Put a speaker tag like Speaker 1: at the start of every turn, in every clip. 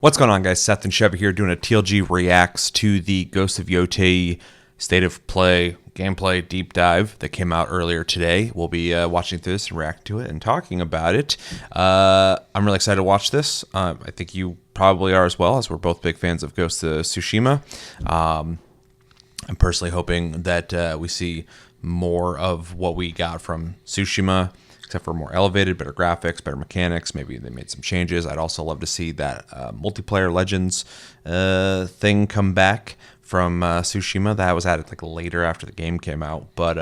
Speaker 1: What's going on, guys? Seth and Sheba here doing a TLG reacts to the Ghost of Yotei State of Play gameplay deep dive that came out earlier today. We'll be watching through this and reacting to it and talking about it. I'm really excited to watch this. I think you probably are as well, as we're both big fans of Ghost of Tsushima. I'm personally hoping that we see more of what we got from Tsushima, except for more elevated, better graphics, better mechanics. Maybe they made some changes. I'd also love to see that multiplayer Legends thing come back from Tsushima. That was added like later after the game came out, but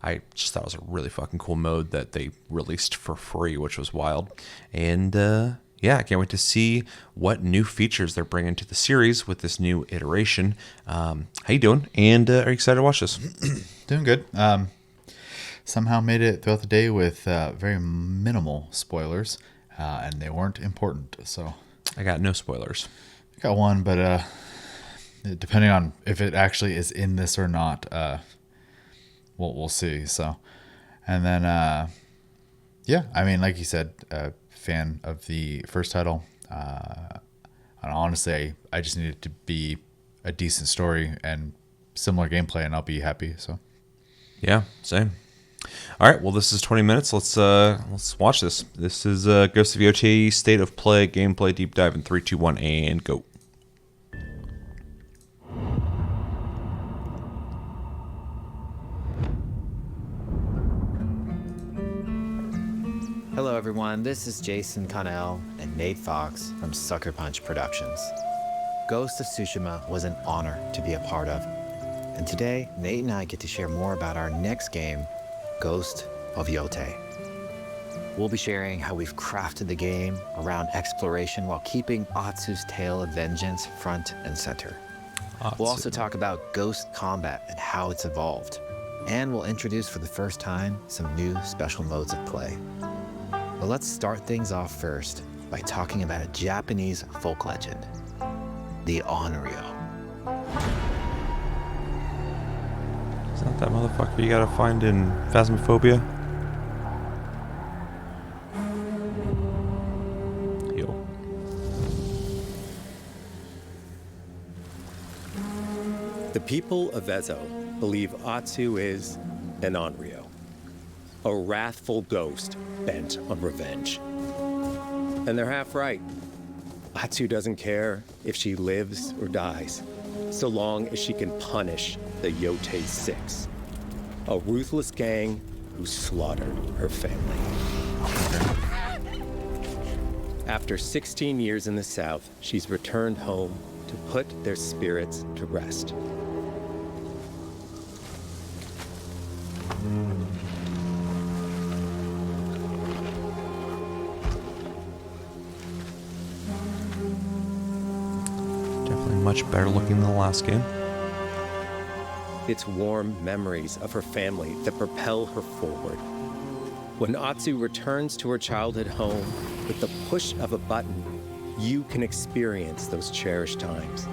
Speaker 1: I just thought it was a really fucking cool mode that they released for free, which was wild. And yeah, I can't wait to see what new features they're bringing to the series with this new iteration. How you doing? And are you excited to watch this?
Speaker 2: Doing good. Somehow made it throughout the day with very minimal spoilers, and they weren't important. So
Speaker 1: I got no spoilers.
Speaker 2: I got one, but depending on if it actually is in this or not, we'll see. So, and then yeah, I mean, like you said, fan of the first title. And honestly, I just need it to be a decent story and similar gameplay, and I'll be happy. So
Speaker 1: yeah, same. All right, well, this is 20 minutes. Let's watch this. This is Ghost of Yotei State of Play gameplay deep dive in 3, 2, 1, and go.
Speaker 3: Hello everyone, this is Jason Connell and Nate Fox from Sucker Punch Productions. Ghost of Tsushima was an honor to be a part of, and today Nate and I get to share more about our next game, Ghost of Yotei. We'll be sharing how we've crafted the game around exploration while keeping Atsu's tale of vengeance front and center. We'll also talk about ghost combat and how it's evolved, and we'll introduce for the first time some new special modes of play. But let's start things off first by talking about a Japanese folk legend, the Onryo.
Speaker 1: Is that motherfucker you gotta find in Phasmophobia? Yo.
Speaker 4: The people of Ezo believe Atsu is an Onryo, a wrathful ghost bent on revenge. And they're half right. Atsu doesn't care if she lives or dies, so long as she can punish the Yotei Six, a ruthless gang who slaughtered her family. After 16 years in the South, she's returned home to put their spirits to rest.
Speaker 1: Definitely much better looking than the last game.
Speaker 4: It's warm memories of her family that propel her forward. When Atsu returns to her childhood home, with the push of a button, you can experience those cherished times.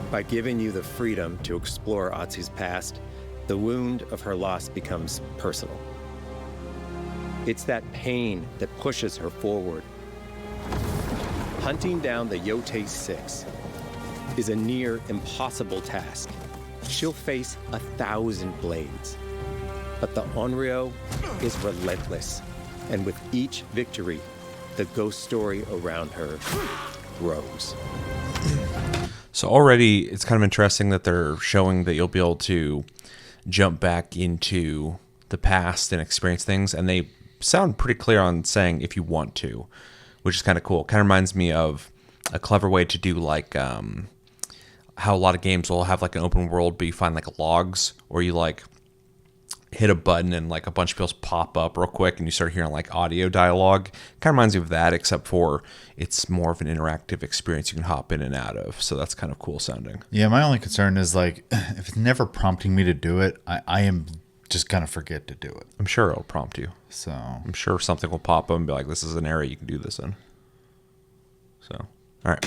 Speaker 4: By giving you the freedom to explore Atsu's past, the wound of her loss becomes personal. It's that pain that pushes her forward. Hunting down the Yotei Six is a near impossible task. She'll face 1,000 blades. But the Onryo is relentless, and with each victory, the ghost story around her grows.
Speaker 1: So already it's kind of interesting that they're showing that you'll be able to jump back into the past and experience things, and they sound pretty clear on saying if you want to, which is kind of cool. Kind of reminds me of a clever way to do like how a lot of games will have like an open world, but you find like logs, or you like hit a button and like a bunch of people pop up real quick and you start hearing like audio dialogue. Kind of reminds me of that, except for it's more of an interactive experience you can hop in and out of. So that's kind of cool sounding.
Speaker 2: yeah, my only concern is like if it's never prompting me to do it, I am just gonna forget to do it.
Speaker 1: I'm sure it'll prompt you.
Speaker 2: So
Speaker 1: I'm sure something will pop up and be like, this is an area you can do this in. So, all right.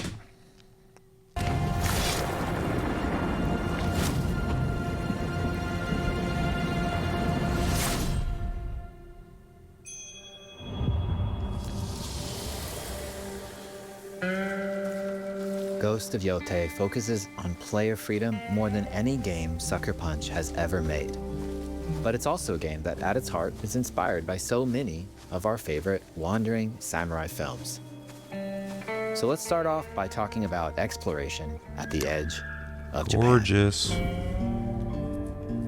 Speaker 3: Ghost of Yotei focuses on player freedom more than any game Sucker Punch has ever made. But it's also a game that, at its heart, is inspired by so many of our favorite wandering samurai films. So let's start off by talking about exploration at the edge of Japan.
Speaker 1: Gorgeous.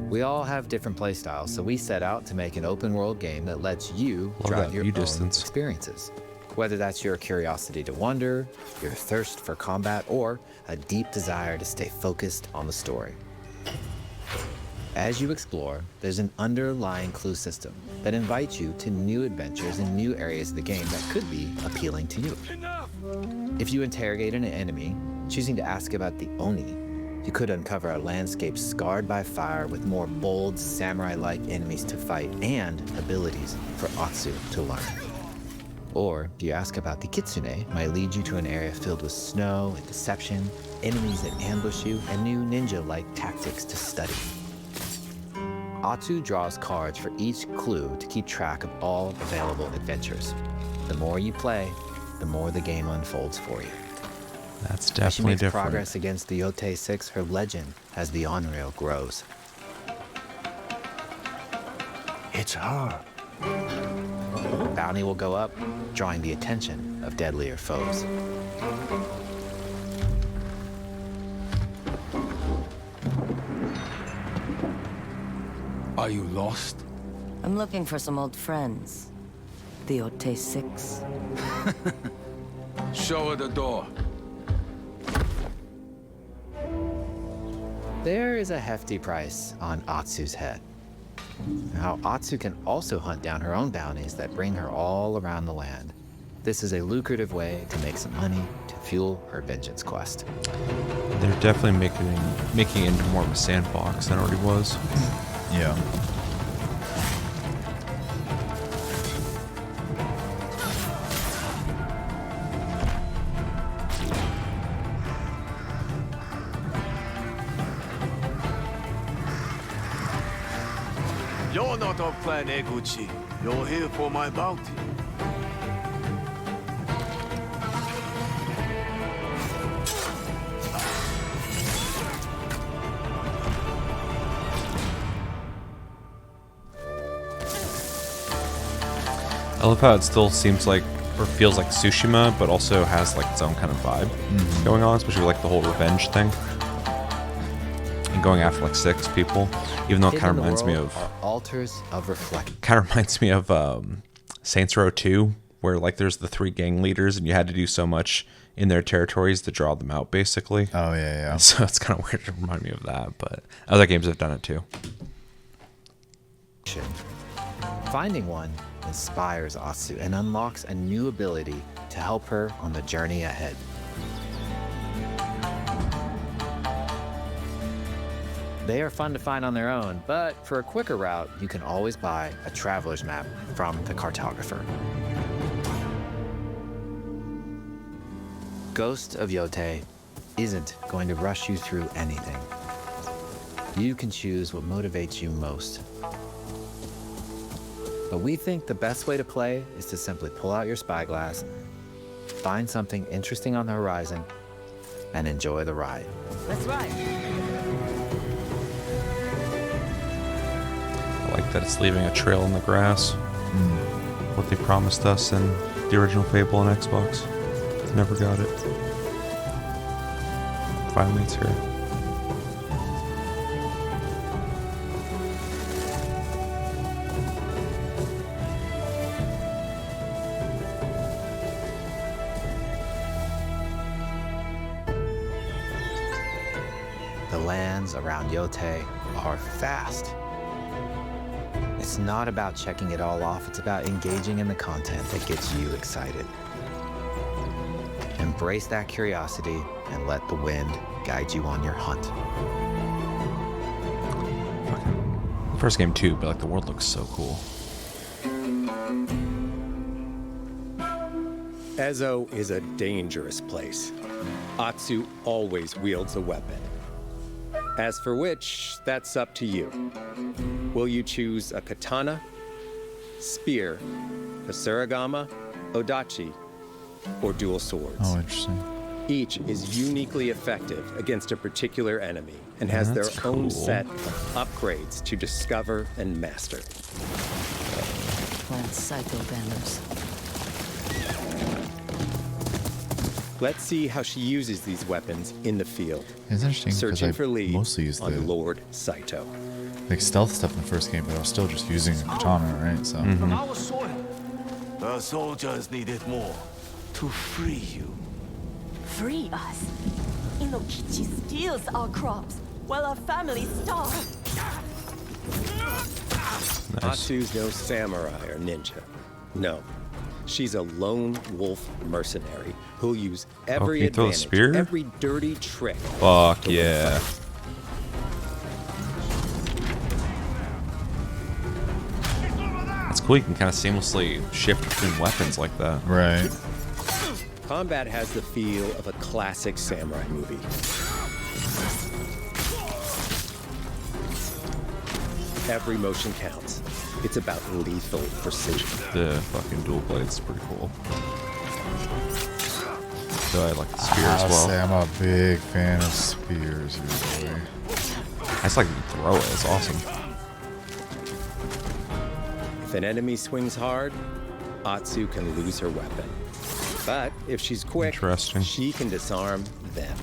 Speaker 3: We all have different playstyles, so we set out to make an open-world game that lets you
Speaker 1: Love
Speaker 3: drive
Speaker 1: that
Speaker 3: your
Speaker 1: view
Speaker 3: own
Speaker 1: distance.
Speaker 3: experiences. Whether that's your curiosity to wonder, your thirst for combat, or a deep desire to stay focused on the story. As you explore, there's an underlying clue system that invites you to new adventures in new areas of the game that could be appealing to you. If you interrogate an enemy, choosing to ask about the Oni, you could uncover a landscape scarred by fire with more bold, samurai-like enemies to fight and abilities for Atsu to learn. Or if you ask about the Kitsune, might lead you to an area filled with snow and deception, enemies that ambush you, and new ninja-like tactics to study. Atsu draws cards for each clue to keep track of all available adventures. The more you play, the more the game unfolds for you.
Speaker 1: That's
Speaker 3: As she
Speaker 1: definitely
Speaker 3: makes
Speaker 1: different.
Speaker 3: progress against the Yotei 6, her legend as the on-rail grows.
Speaker 5: It's her.
Speaker 3: Bounty will go up, drawing the attention of deadlier foes.
Speaker 5: Are you lost?
Speaker 6: I'm looking for some old friends. The Yotei 6.
Speaker 5: Show her the door.
Speaker 3: There is a hefty price on Atsu's head. Now, Atsu can also hunt down her own bounties that bring her all around the land. This is a lucrative way to make some money to fuel her vengeance quest.
Speaker 1: They're definitely making it into more of a sandbox than it already was.
Speaker 2: Yeah.
Speaker 5: You're not of Clan Eguchi. You're here for my bounty.
Speaker 1: I love how it still seems like, or feels like Tsushima, but also has like its own kind of vibe going on, especially with, like the whole revenge thing. And going after like 6 people, even though it kind of reminds me of
Speaker 3: altars of reflection.
Speaker 1: kind of reminds me of Saints Row 2, where like there's the 3 gang leaders and you had to do so much in their territories to draw them out, basically.
Speaker 2: Oh, yeah.
Speaker 1: So it's kind of weird to remind me of that, but other games have done it too.
Speaker 3: Finding one inspires Atsu and unlocks a new ability to help her on the journey ahead. They are fun to find on their own, but for a quicker route, you can always buy a traveler's map from the cartographer. Ghost of Yotei isn't going to rush you through anything. You can choose what motivates you most. But we think the best way to play is to simply pull out your spyglass, find something interesting on the horizon, and enjoy the ride.
Speaker 6: Let's ride.
Speaker 1: I like that it's leaving a trail in the grass. What they promised us in the original Fable on Xbox. Never got it. Finally, it's here.
Speaker 3: The lands around Yotei are vast. It's not about checking it all off, it's about engaging in the content that gets you excited. Embrace that curiosity and let the wind guide you on your hunt.
Speaker 1: The first game too, but like the world looks so cool.
Speaker 4: Ezo is a dangerous place. Atsu always wields a weapon. As for which, that's up to you. Will you choose a katana, spear, a surigama, odachi, or dual swords.
Speaker 2: Oh, interesting.
Speaker 4: Each is uniquely effective against a particular enemy and has their
Speaker 1: That's
Speaker 4: own
Speaker 1: cool.
Speaker 4: set of upgrades to discover and master.
Speaker 6: Plant Saito banners.
Speaker 4: Let's see how she uses these weapons in the field.
Speaker 2: It's interesting because
Speaker 4: Searching
Speaker 2: I
Speaker 4: for leads
Speaker 2: mostly used
Speaker 4: on
Speaker 2: the
Speaker 4: Lord Saito.
Speaker 2: like stealth stuff in the first game, but I was still just using a katana, right? So
Speaker 5: From our soil. The soldiers needed more to free you.
Speaker 7: Free us. Inokichi steals our crops while our families starve.
Speaker 4: Atsu's no samurai or ninja. No. She's a lone wolf mercenary who'll use every
Speaker 1: can you throw a
Speaker 4: advantage,
Speaker 1: spear?
Speaker 4: every dirty trick.
Speaker 1: Fuck
Speaker 4: to win
Speaker 1: yeah.
Speaker 4: fights.
Speaker 1: It's cool. You can kind of seamlessly shift between weapons like that.
Speaker 2: right.
Speaker 4: Combat has the feel of a classic samurai movie. Every motion counts. It's about lethal precision.
Speaker 1: The fucking dual blades is pretty cool. So I like the spear as
Speaker 2: I'll
Speaker 1: well.
Speaker 2: say I'm a big fan of spears usually.
Speaker 1: I just like to throw it. It's awesome.
Speaker 4: If an enemy swings hard, Atsu can lose her weapon. But if she's quick,
Speaker 1: Interesting.
Speaker 4: she can disarm them.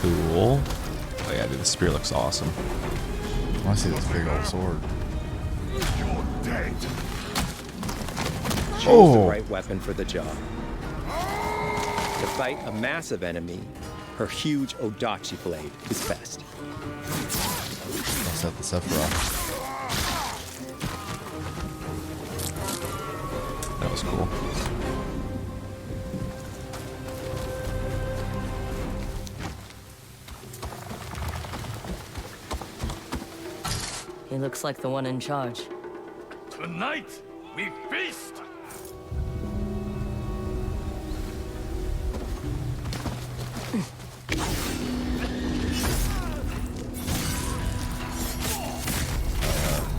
Speaker 1: Cool. Oh yeah, dude, the spear looks awesome.
Speaker 2: I want to see this big old sword.
Speaker 4: Choose the right weapon for the job. To fight a massive enemy, her huge Odachi blade is best.
Speaker 2: I'll set this up for
Speaker 1: That was cool.
Speaker 6: He looks like the one in charge.
Speaker 5: Tonight, we feast!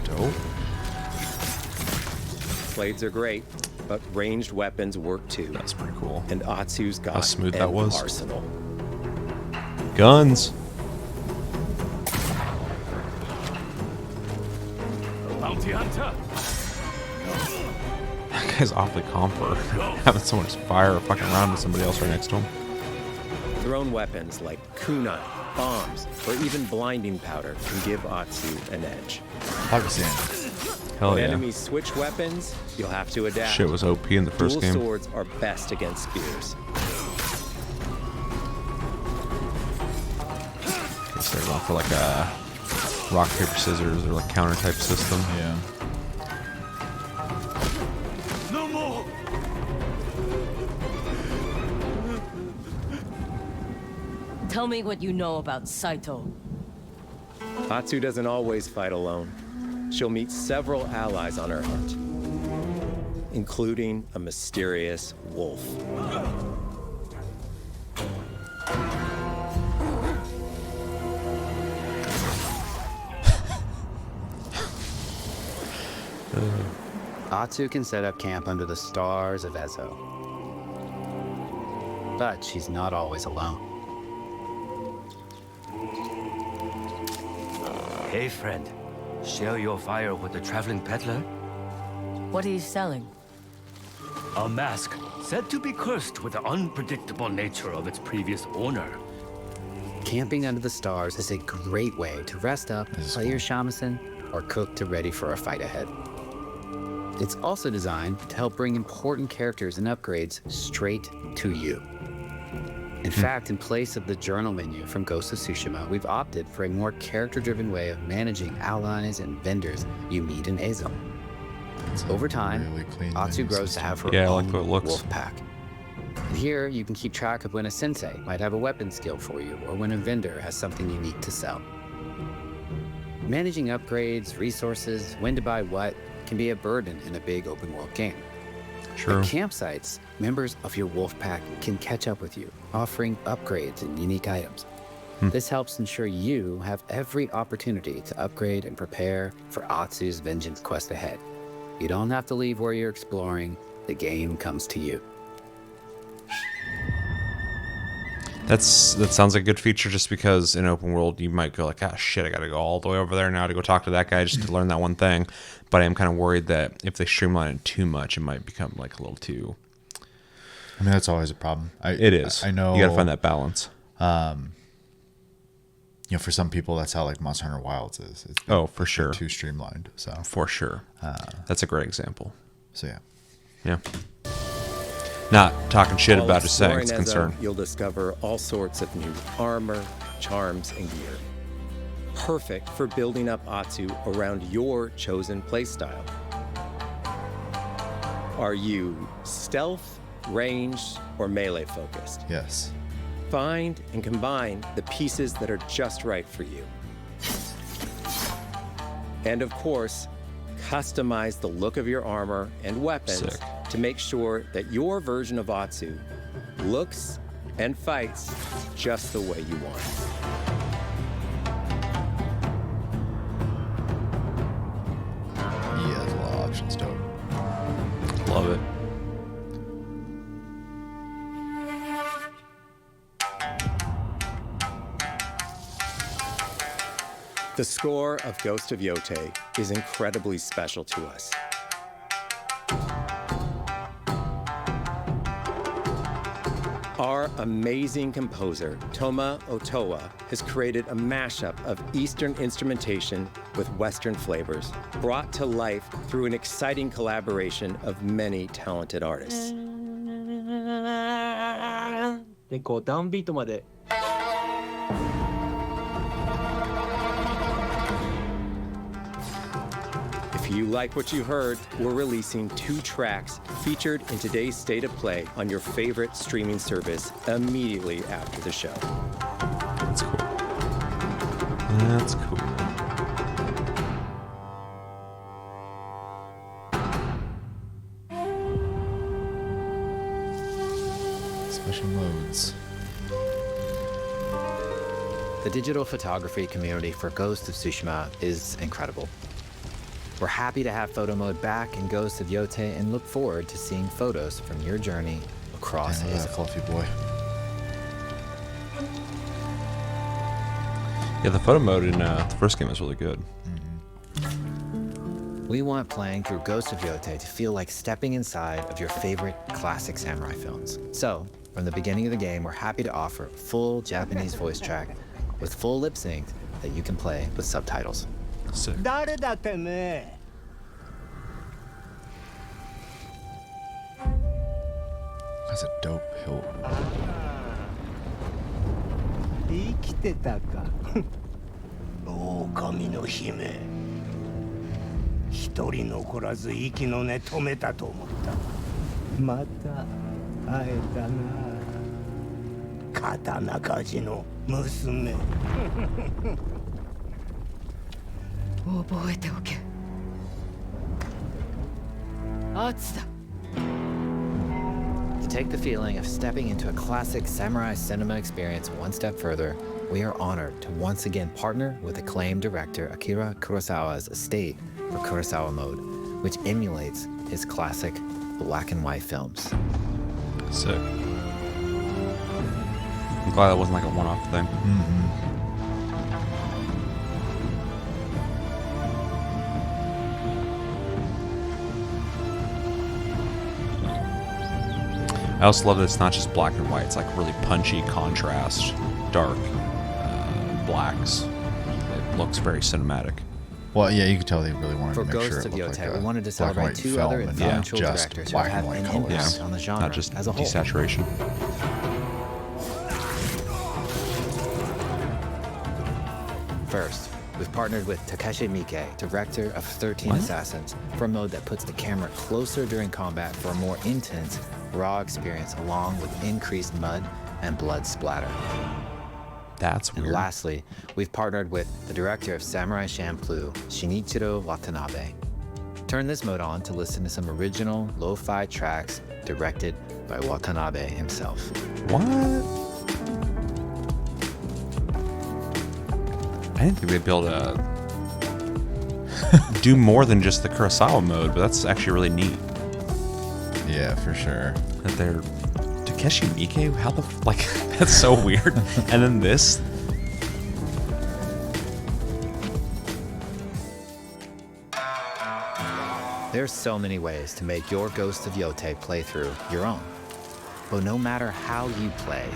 Speaker 1: Dope.
Speaker 4: Blades are great, but ranged weapons work too.
Speaker 1: That's pretty cool.
Speaker 4: And Atsu's got
Speaker 1: How smooth
Speaker 4: an
Speaker 1: that was.
Speaker 4: arsenal.
Speaker 1: Guns.
Speaker 5: Bounty hunter!
Speaker 1: That guy's awfully calm for having someone just fire a fucking round with somebody else right next to him.
Speaker 4: Thrown weapons like kunai, bombs, or even blinding powder can give Atsu an edge.
Speaker 2: Pakistan.
Speaker 1: Hell
Speaker 4: When
Speaker 1: yeah.
Speaker 4: enemies switch weapons, you'll have to adapt.
Speaker 1: Shit was OP in the first
Speaker 4: Dual
Speaker 1: game.
Speaker 4: swords are best against spears.
Speaker 1: Guess they're going for like a rock, paper, scissors or like counter type system.
Speaker 2: Yeah.
Speaker 5: No more!
Speaker 6: Tell me what you know about Saito.
Speaker 4: Atsu doesn't always fight alone. She'll meet several allies on her hunt, including a mysterious wolf.
Speaker 3: Atsu can set up camp under the stars of Ezo. But she's not always alone.
Speaker 8: Hey, friend. Share your fire with the traveling peddler?
Speaker 6: What are you selling?
Speaker 8: A mask said to be cursed with the unpredictable nature of its previous owner.
Speaker 3: Camping under the stars is a great way to rest up, play your shamisen, or cook to ready for a fight ahead. It's also designed to help bring important characters and upgrades straight to you. In fact, in place of the journal menu from Ghost of Tsushima, we've opted for a more character-driven way of managing allies and vendors you meet in Ezo. Over time,
Speaker 2: really clean
Speaker 3: Atsu
Speaker 2: menu
Speaker 3: grows to
Speaker 2: system.
Speaker 3: have her
Speaker 1: Yeah, I like
Speaker 3: own
Speaker 1: the way it looks.
Speaker 3: wolf pack. And here, you can keep track of when a sensei might have a weapon skill for you, or when a vendor has something unique to sell. Managing upgrades, resources, when to buy what, can be a burden in a big open world game.
Speaker 1: True.
Speaker 3: At campsites, members of your wolf pack can catch up with you, offering upgrades and unique items. This helps ensure you have every opportunity to upgrade and prepare for Atsu's vengeance quest ahead. You don't have to leave where you're exploring, the game comes to you.
Speaker 1: That sounds like a good feature, just because in open world you might go like, ah, shit, I got to go all the way over there now to go talk to that guy just to learn that one thing. But I am kind of worried that if they streamline it too much, it might become like a little too.
Speaker 2: I mean, that's always a problem.
Speaker 1: It is.
Speaker 2: I know.
Speaker 1: You got to find that balance.
Speaker 2: You know, for some people, that's how like Monster Hunter Wilds is.
Speaker 1: For sure.
Speaker 2: Too streamlined. So
Speaker 1: For sure. That's a great example.
Speaker 2: So yeah.
Speaker 1: Yeah. Not talking shit
Speaker 4: While
Speaker 1: about, just saying it's
Speaker 4: exploring
Speaker 1: concern.
Speaker 4: Ezo, you'll discover all sorts of new armor, charms, and gear. Perfect for building up Atsu around your chosen playstyle. Are you stealth, ranged, or melee focused?
Speaker 2: Yes.
Speaker 4: Find and combine the pieces that are just right for you. And of course, customize the look of your armor and weapons
Speaker 1: Sick.
Speaker 4: to make sure that your version of Atsu looks and fights just the way you want.
Speaker 2: Yeah, there's a lot of options. Dope.
Speaker 1: Love it.
Speaker 4: The score of Ghost of Yotei is incredibly special to us. Our amazing composer, Toma Otoa, has created a mashup of Eastern instrumentation with Western flavors, brought to life through an exciting collaboration of many talented artists.
Speaker 9: でこうダウンビートまで
Speaker 4: If you like what you heard, we're releasing 2 tracks featured in today's State of Play on your favorite streaming service immediately after the show.
Speaker 1: That's cool. That's cool.
Speaker 2: Special modes.
Speaker 3: The digital photography community for Ghost of Tsushima is incredible. We're happy to have photo mode back in Ghost of Yotei and look forward to seeing photos from your journey across
Speaker 2: Damn, that
Speaker 3: Ezo.
Speaker 2: fluffy boy.
Speaker 1: Yeah, the photo mode in the first game is really good.
Speaker 3: We want playing through Ghost of Yotei to feel like stepping inside of your favorite classic samurai films. So, from the beginning of the game, we're happy to offer a full Japanese voice track with full lip sync that you can play with subtitles.
Speaker 1: Sick.
Speaker 9: 誰だてめえ
Speaker 2: That's a dope hill.
Speaker 9: 生きてたか狼の姫一人残らず息の根止めたと思ったまた会えたな刀鍛冶の娘
Speaker 7: 覚えておけアツだ
Speaker 3: To take the feeling of stepping into a classic samurai cinema experience one step further, we are honored to once again partner with acclaimed director Akira Kurosawa's estate for Kurosawa Mode, which emulates his classic black and white films.
Speaker 1: Sick. I'm glad that wasn't like a one-off thing. I also love that it's not just black and white. It's like really punchy contrast, dark blacks. It looks very cinematic.
Speaker 2: Well, yeah, you could tell they really wanted
Speaker 3: For
Speaker 2: to make sure
Speaker 3: Ghost
Speaker 2: it
Speaker 3: of
Speaker 2: looked
Speaker 3: Yotei,
Speaker 2: like
Speaker 3: we wanted to
Speaker 2: black and
Speaker 3: celebrate
Speaker 2: white
Speaker 3: 2
Speaker 2: film
Speaker 3: other
Speaker 2: and
Speaker 3: influential
Speaker 2: not just
Speaker 3: directors who
Speaker 2: black
Speaker 3: have
Speaker 2: and white
Speaker 3: an
Speaker 2: colors.
Speaker 3: impact on the genre
Speaker 1: Not just
Speaker 3: as a whole.
Speaker 1: desaturation.
Speaker 3: First, we've partnered with Takeshi Miike, director of 13 Assassins, for a mode that puts the camera closer during combat for a more intense, raw experience along with increased mud and blood splatter.
Speaker 1: That's
Speaker 3: And
Speaker 1: weird.
Speaker 3: lastly, we've partnered with the director of Samurai Champloo, Shinichiro Watanabe. Turn this mode on to listen to some original lo-fi tracks directed by Watanabe himself.
Speaker 1: What? I didn't think they'd be able to do more than just the Kurosawa mode, but that's actually really neat
Speaker 2: Yeah, for sure.
Speaker 1: that they're Takeshi Miike, how the like that's so weird. And then this.
Speaker 3: There's so many ways to make your Ghost of Yotei playthrough your own. But no matter how you play,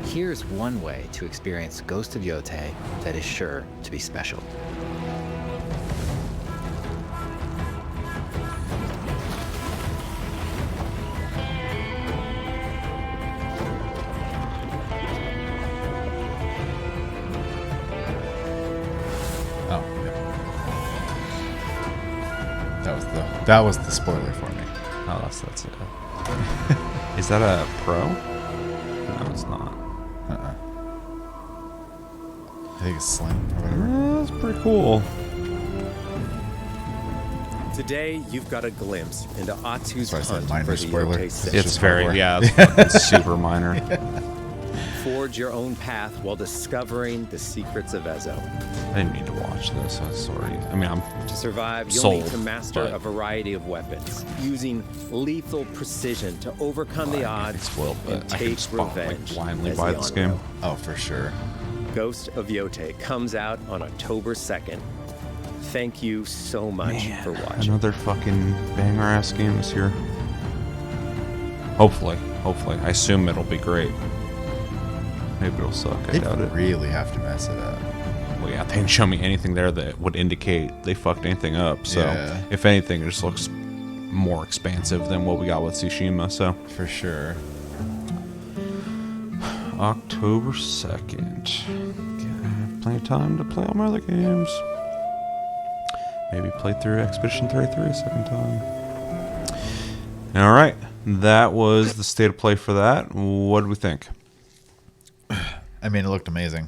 Speaker 3: here's one way to experience Ghost of Yotei that is sure to be special.
Speaker 2: Oh, yeah. That was the spoiler for me.
Speaker 1: Oh, that's it. Is that a pro? No, it's not.
Speaker 2: I think it's slim or whatever.
Speaker 1: That's pretty cool.
Speaker 4: Today, you've got a glimpse into Atsu's
Speaker 2: That's why I said
Speaker 4: hunt
Speaker 2: minor
Speaker 4: for the
Speaker 2: spoiler.
Speaker 4: Yotei
Speaker 2: It's
Speaker 4: Six.
Speaker 1: It's
Speaker 2: just
Speaker 1: very
Speaker 2: hardware.
Speaker 1: it's fucking super minor.
Speaker 4: Forge your own path while discovering the secrets of Ezo.
Speaker 1: I didn't need to watch this. I'm sorry. I mean, I'm
Speaker 4: To survive, you'll
Speaker 1: Sold,
Speaker 4: need to master
Speaker 1: but-
Speaker 4: a variety of weapons, using lethal precision to overcome the odds
Speaker 1: spoiled,
Speaker 4: and
Speaker 1: but I can
Speaker 4: take
Speaker 1: just like
Speaker 4: revenge.
Speaker 1: blindly
Speaker 4: as
Speaker 1: buy
Speaker 4: the
Speaker 1: this
Speaker 4: Onryo.
Speaker 1: game.
Speaker 2: Oh, for sure.
Speaker 4: Ghost of Yotei comes out on October 2nd. Thank you so much for watching.
Speaker 1: Another fucking banger ass game this year. Hopefully. I assume it'll be great. Maybe it'll suck. I
Speaker 2: They
Speaker 1: doubt it.
Speaker 2: really have to mess it up.
Speaker 1: Well, yeah, they didn't show me anything there that would indicate they fucked anything up. So,
Speaker 2: Yeah.
Speaker 1: if anything, it just looks more expansive than what we got with Tsushima. So,
Speaker 2: For sure.
Speaker 1: October 2nd. Plenty of time to play all my other games. Maybe play through Expedition 33 a second time. All right. That was the state of play for that. What did we think?
Speaker 2: I mean, it looked amazing.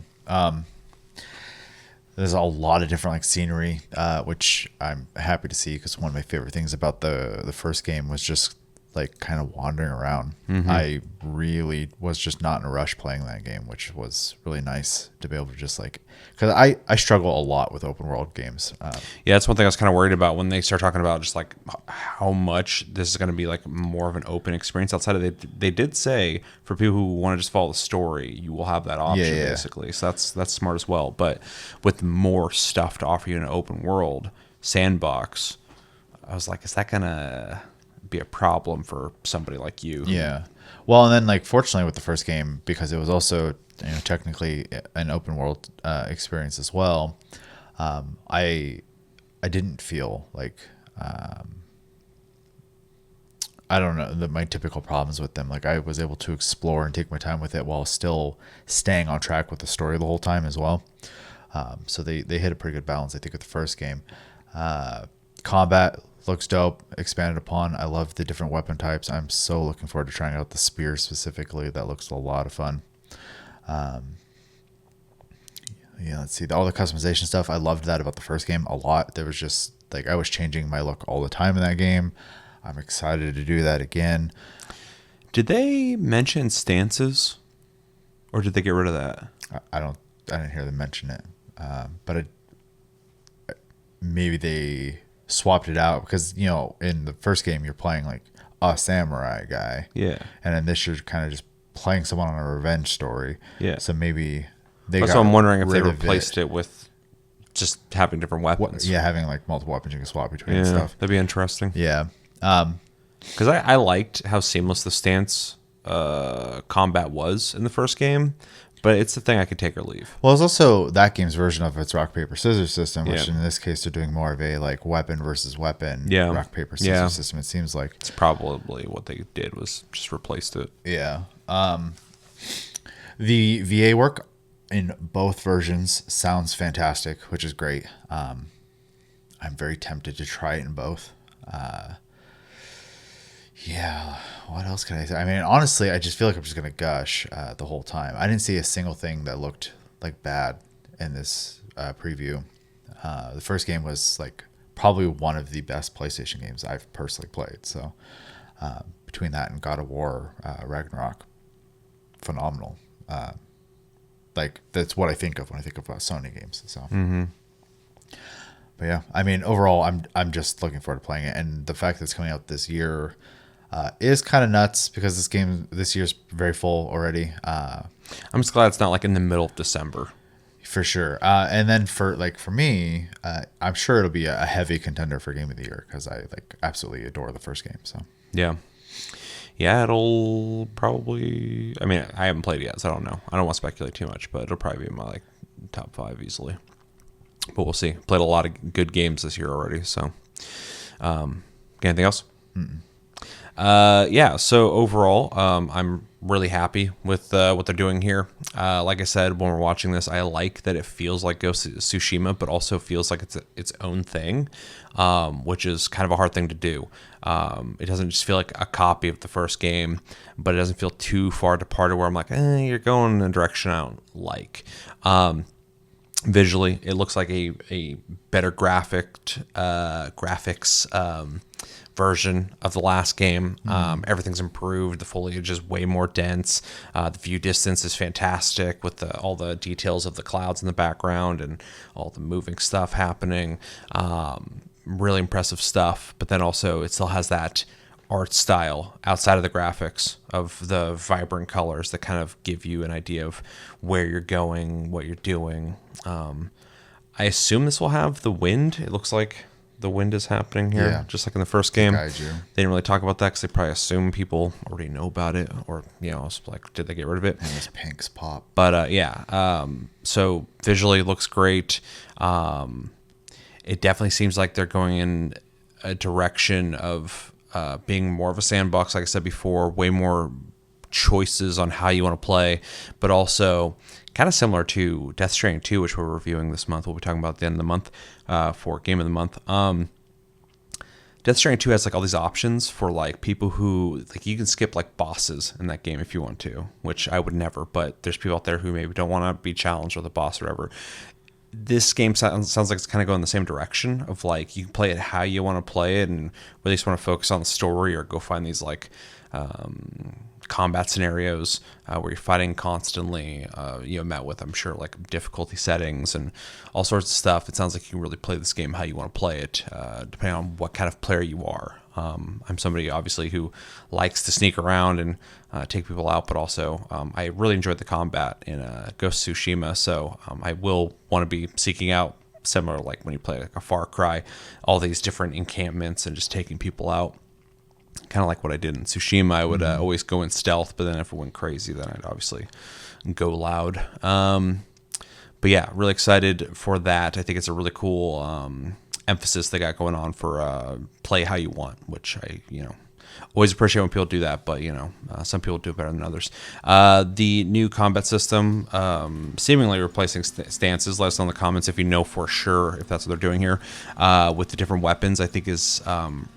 Speaker 2: There's a lot of different like scenery, which I'm happy to see because one of my favorite things about the first game was just like kind of wandering around. I really was just not in a rush playing that game, which was really nice to be able to just like, because I struggle a lot with open world games.
Speaker 1: Yeah, that's one thing I was kind of worried about when they start talking about just like how much this is going to be like more of an open experience outside of they did say for people who want to just follow the story, you will have that option
Speaker 2: Yeah.
Speaker 1: basically. So that's smart as well. But with more stuff to offer you in an open world sandbox, I was like, is that going to be a problem for somebody like you?
Speaker 2: Yeah. Well, and then like fortunately with the first game, because it was also technically an open world experience as well, I didn't feel like I don't know my typical problems with them. Like I was able to explore and take my time with it while still staying on track with the story the whole time as well. So they hit a pretty good balance, I think, with the first game. Combat looks dope, expanded upon. I love the different weapon types. I'm so looking forward to trying out the spear specifically. That looks a lot of fun. Yeah, let's see. All the customization stuff, I loved that about the first game a lot. There was just like I was changing my look all the time in that game. I'm excited to do that again.
Speaker 1: Did they mention stances, or did they get rid of that?
Speaker 2: I didn't hear them mention it, but maybe they swapped it out because in the first game you're playing like a samurai guy,
Speaker 1: Yeah.
Speaker 2: and in this you're kind of just playing someone on a revenge story.
Speaker 1: Yeah.
Speaker 2: So maybe they.
Speaker 1: That's
Speaker 2: got
Speaker 1: what I'm wondering if they
Speaker 2: rid of
Speaker 1: replaced it with just having different weapons.
Speaker 2: Yeah, having like multiple weapons you can swap between
Speaker 1: Yeah,
Speaker 2: and stuff.
Speaker 1: that'd be interesting.
Speaker 2: Yeah.
Speaker 1: Because I liked how seamless the stance combat was in the first game, but it's the thing I could take or leave.
Speaker 2: Well, it's also that game's version of its rock paper scissors system, which
Speaker 1: Yeah.
Speaker 2: in this case they're doing more of a like weapon versus weapon rock paper scissors
Speaker 1: Yeah.
Speaker 2: system. It seems like
Speaker 1: It's probably what they did was just replaced it.
Speaker 2: yeah. The VA work in both versions sounds fantastic, which is great. I'm very tempted to try it in both. Yeah, what else can I say? I mean, honestly, I just feel like I'm just gonna gush the whole time. I didn't see a single thing that looked like bad in this preview. The first game was like probably one of the best PlayStation games I've personally played. So between that and God of War, Ragnarok, phenomenal. Like that's what I think of when I think of Sony games. So. But yeah, I mean, overall, I'm just looking forward to playing it, and the fact that it's coming out this year, Is kind of nuts because this year's very full already.
Speaker 1: I'm just glad it's not like in the middle of December.
Speaker 2: For sure. And then for me, I'm sure it'll be a heavy contender for Game of the Year because I absolutely adore the first game. So
Speaker 1: Yeah. Yeah, it'll probably. I mean, I haven't played it yet, so I don't know. I don't want to speculate too much, but it'll probably be in my top 5 easily. But we'll see. Played a lot of good games this year already. So, anything else? Yeah. So overall, I'm really happy with what they're doing here. Like I said, when we're watching this, I like that it feels like Ghost of Tsushima, but also feels like it's its own thing, which is kind of a hard thing to do. It doesn't just feel like a copy of the first game, but it doesn't feel too far departed where I'm like, you're going in a direction I don't like. Visually, it looks like a better graphics version of the last game. Everything's improved. The foliage is way more dense. The view distance is fantastic with all the details of the clouds in the background and all the moving stuff happening. Really impressive stuff. But then also it still has that art style outside of the graphics of the vibrant colors that kind of give you an idea of where you're going, what you're doing. I assume this will have the wind. It looks like the wind is happening here, just like in the first game. They didn't really talk about that because they probably assume people already know about it, or like, did they get rid of it?
Speaker 2: And this pink's pop.
Speaker 1: But so visually it looks great. It definitely seems like they're going in a direction of being more of a sandbox, like I said before, way more choices on how you want to play, but also kind of similar to Death Stranding 2, which we're reviewing this month. We'll be talking about at the end of the month for Game of the Month. Death Stranding 2 has like all these options for like people who like you can skip like bosses in that game if you want to, which I would never, but there's people out there who maybe don't want to be challenged with a boss or whatever. This game sounds like it's kind of going the same direction of like you can play it how you want to play it, and whether you just want to focus on the story or go find these like combat scenarios where you're fighting constantly, met with, I'm sure, like difficulty settings and all sorts of stuff. It sounds like you can really play this game how you want to play it, depending on what kind of player you are. I'm somebody obviously who likes to sneak around and take people out, but also I really enjoyed the combat in Ghost of Tsushima, so I will want to be seeking out, similar like when you play like a Far Cry, all these different encampments and just taking people out. Kind of like what I did in Tsushima. I would always go in stealth, but then if it went crazy, then I'd obviously go loud. But yeah, really excited for that. I think it's a really cool emphasis they got going on for play how you want, which I always appreciate when people do that, but some people do it better than others. The new combat system, seemingly replacing stances. Let us know in the comments if you know for sure if that's what they're doing here with the different weapons. I think is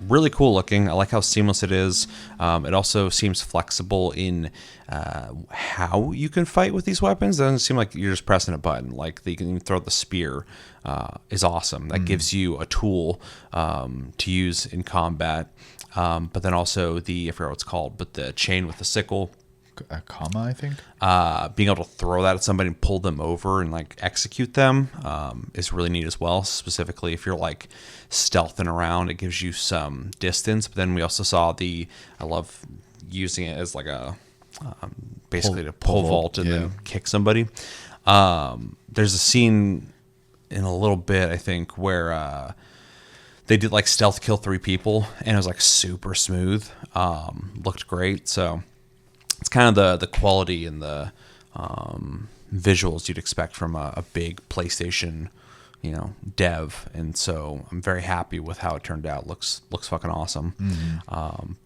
Speaker 1: really cool looking. I like how seamless it is. It also seems flexible in how you can fight with these weapons. It doesn't seem like you're just pressing a button. Like you can even throw the spear. Is awesome. That gives you a tool to use in combat. But then also I forgot what it's called, but the chain with the sickle.
Speaker 2: A comma, I think.
Speaker 1: Being able to throw that at somebody and pull them over and like execute them is really neat as well. Specifically, if you're like stealthing around, it gives you some distance. But then we also saw I love using it as like a basically to pole vault and then kick somebody. There's a scene in a little bit, I think, where they did like stealth kill 3 people and it was like super smooth. Looked great. So it's kind of the quality and the visuals you'd expect from a big PlayStation, dev. And so I'm very happy with how it turned out. Looks fucking awesome.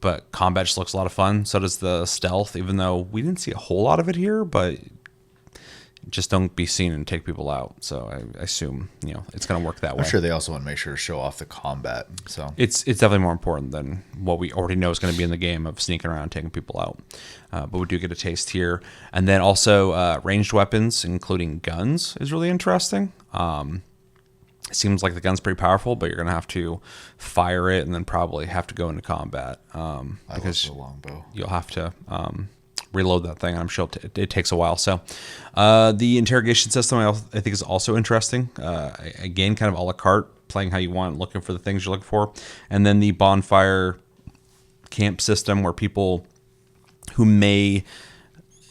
Speaker 1: But combat just looks a lot of fun. So does the stealth, even though we didn't see a whole lot of it here, but just don't be seen and take people out. So I assume it's going to work that way.
Speaker 2: I'm sure they also want to make sure to show off the combat. So
Speaker 1: it's definitely more important than what we already know is going to be in the game of sneaking around and taking people out. But we do get a taste here. And then also ranged weapons, including guns, is really interesting. It seems like the gun's pretty powerful, but you're going to have to fire it and then probably have to go into combat because
Speaker 2: the longbow.
Speaker 1: You'll have to reload that thing. I'm sure it takes a while. So the interrogation system I think is also interesting. Again, kind of a la carte, playing how you want, looking for the things you're looking for. And then the bonfire camp system where people who may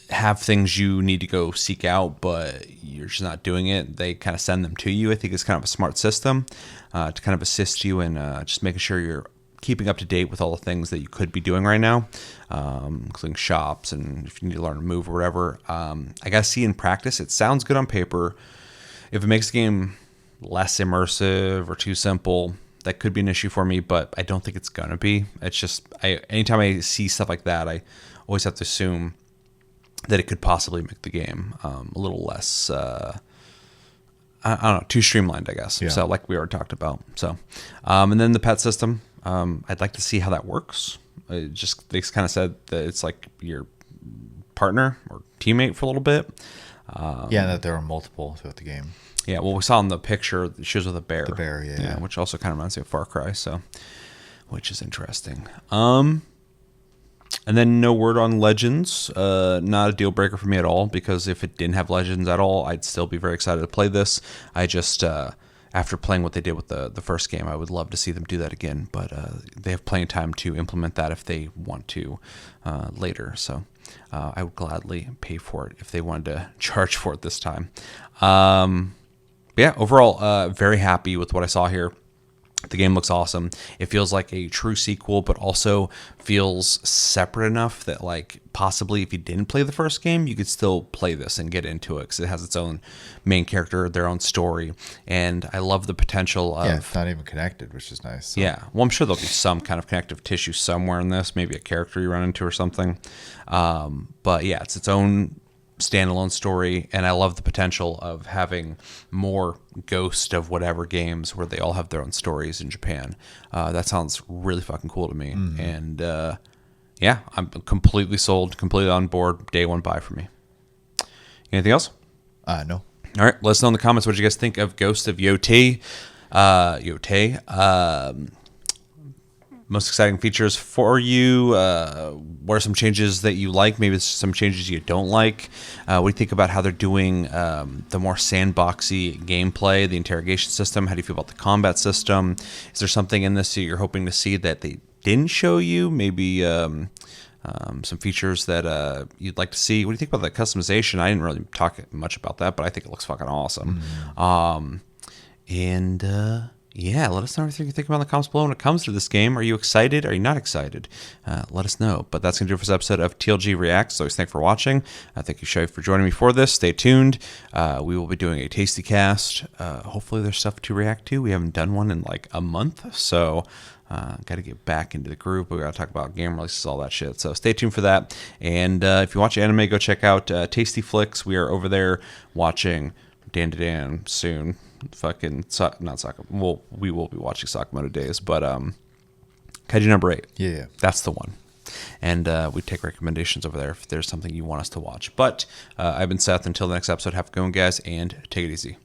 Speaker 1: have things you need to go seek out, but you're just not doing it, they kind of send them to you. I think it's kind of a smart system to kind of assist you in just making sure you're keeping up to date with all the things that you could be doing right now, including shops and if you need to learn to move or whatever. I gotta see in practice. It sounds good on paper. If it makes the game less immersive or too simple, that could be an issue for me, but I don't think it's gonna be. It's just anytime I see stuff like that, I always have to assume that it could possibly make the game a little less, I don't know, too streamlined, I guess.
Speaker 2: Yeah.
Speaker 1: So like we already talked about. So, and then the pet system, I'd like to see how that works. They kind of said that it's like your partner or teammate for a little bit.
Speaker 2: That there are multiple throughout the game.
Speaker 1: Yeah, well, we saw in the picture, she was with a bear.
Speaker 2: The bear, yeah.
Speaker 1: Which also kind of reminds me of Far Cry, which is interesting. And then no word on Legends. Not a deal breaker for me at all, because if it didn't have Legends at all, I'd still be very excited to play this. I just, after playing what they did with the first game, I would love to see them do that again. But they have plenty of time to implement that if they want to later. So I would gladly pay for it if they wanted to charge for it this time. Overall, very happy with what I saw here. The game looks awesome. It feels like a true sequel, but also feels separate enough that, like, possibly if you didn't play the first game, you could still play this and get into it, because it has its own main character, their own story, and I love the potential of...
Speaker 2: Yeah, it's not even connected, which is nice. So.
Speaker 1: Yeah, well, I'm sure there'll be some kind of connective tissue somewhere in this, maybe a character you run into or something. But yeah, it's its own standalone story, and I love the potential of having more Ghost of whatever games where they all have their own stories in Japan. That sounds really fucking cool to me. And I'm completely sold, completely on board. Day one buy for me. Anything else?
Speaker 2: No.
Speaker 1: All right, let us know in the comments what you guys think of Ghost of Yotei. Most exciting features for you. What are some changes that you like? Maybe some changes you don't like. What do you think about how they're doing the more sandboxy gameplay, the interrogation system? How do you feel about the combat system? Is there something in this that you're hoping to see that they didn't show you? Maybe some features that you'd like to see. What do you think about the customization? I didn't really talk much about that, but I think it looks fucking awesome. Yeah, let us know everything you think about in the comments below when it comes to this game. Are you excited? Are you not excited? Let us know. But that's going to do it for this episode of TLG Reacts. So thanks for watching. Thank you, Shay, for joining me for this. Stay tuned. We will be doing a Tasty Cast. Hopefully there's stuff to react to. We haven't done one in like a month, so got to get back into the groove. But we got to talk about game releases, all that shit. So stay tuned for that. And if you watch anime, go check out Tasty Flicks. We are over there watching Dan to Dan soon. Not soccer. Well, we will be watching Sakamoto Days, but Kaiju number 8.
Speaker 2: Yeah,
Speaker 1: that's the one. And we take recommendations over there if there's something you want us to watch. But I've been Seth. Until the next episode, have a good one, guys, and take it easy.